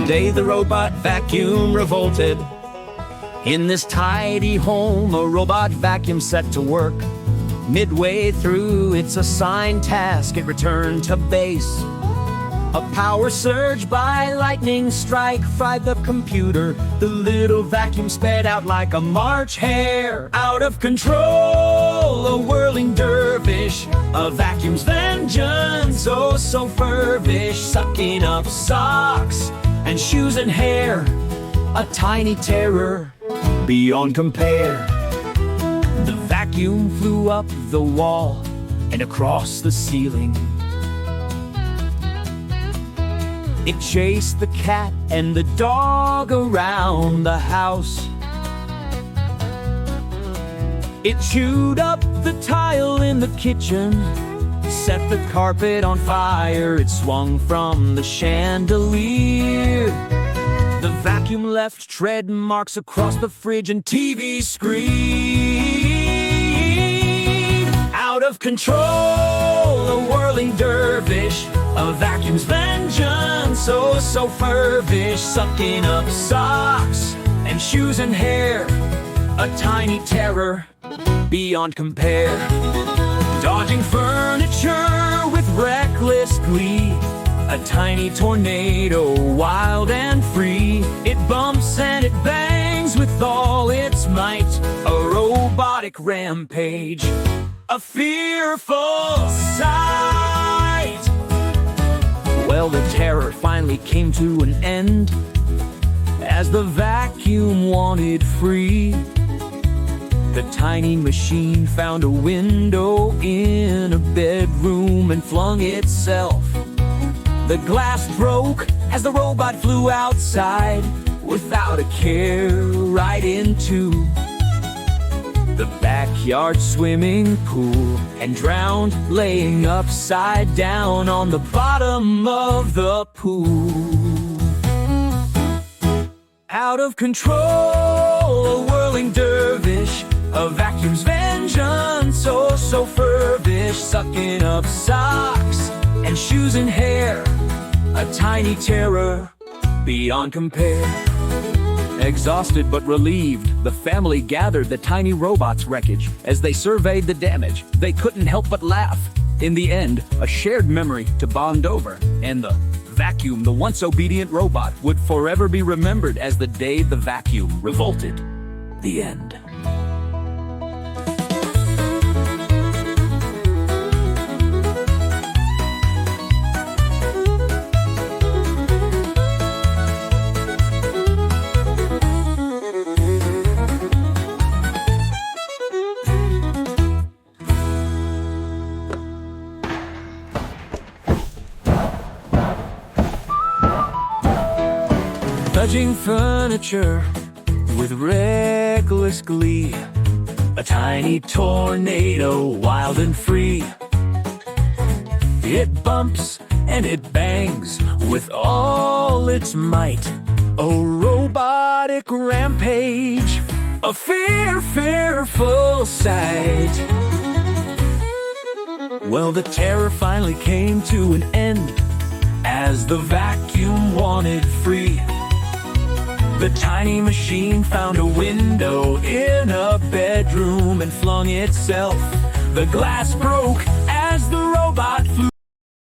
day the robot vacuum revolted. In this tidy home, a robot vacuum set to work. Midway through its assigned task, it returned to base. A power surge by lightning strike fried the computer. The little vacuum sped out like a March hare. Out of control, a whirling dervish. A vacuum's vengeance, oh so furbish. Sucking up socks and shoes and hair. A tiny terror beyond compare. The vacuum flew up the wall and across the ceiling. It chased the cat and the dog around the house. It chewed up the tile in the kitchen, set the carpet on fire. It swung from the chandelier. The vacuum left tread marks across the fridge and TV screen. Out of control, a whirling dervish. A vacuum's vengeance, oh so furbish. Sucking up socks and shoes and hair. A tiny terror beyond compare. Dodging furniture with reckless glee. A tiny tornado, wild and free. It bumps and it bangs with all its might. A robotic rampage, a fearful sight. Well, the terror finally came to an end as the vacuum wanted free. The tiny machine found a window in a bedroom and flung itself. The glass broke as the robot flew outside without a care, right into the backyard swimming pool, and drowned laying upside down on the bottom of the pool. Out of control, a whirling dervish. A vacuum's vengeance, oh so furbish. Sucking up socks and shoes and hair. A tiny terror beyond compare. Exhausted but relieved, the family gathered the tiny robot's wreckage. As they surveyed the damage, they couldn't help but laugh. In the end, a shared memory to bond over. And the vacuum, the once obedient robot, would forever be remembered as the day the vacuum revolted. The end. Nudging furniture with reckless glee. A tiny tornado, wild and free. It bumps and it bangs with all its might. A robotic rampage, a fearful sight. Well, the terror finally came to an end as the vacuum wanted free. The tiny machine found a window in a bedroom and flung itself. The glass broke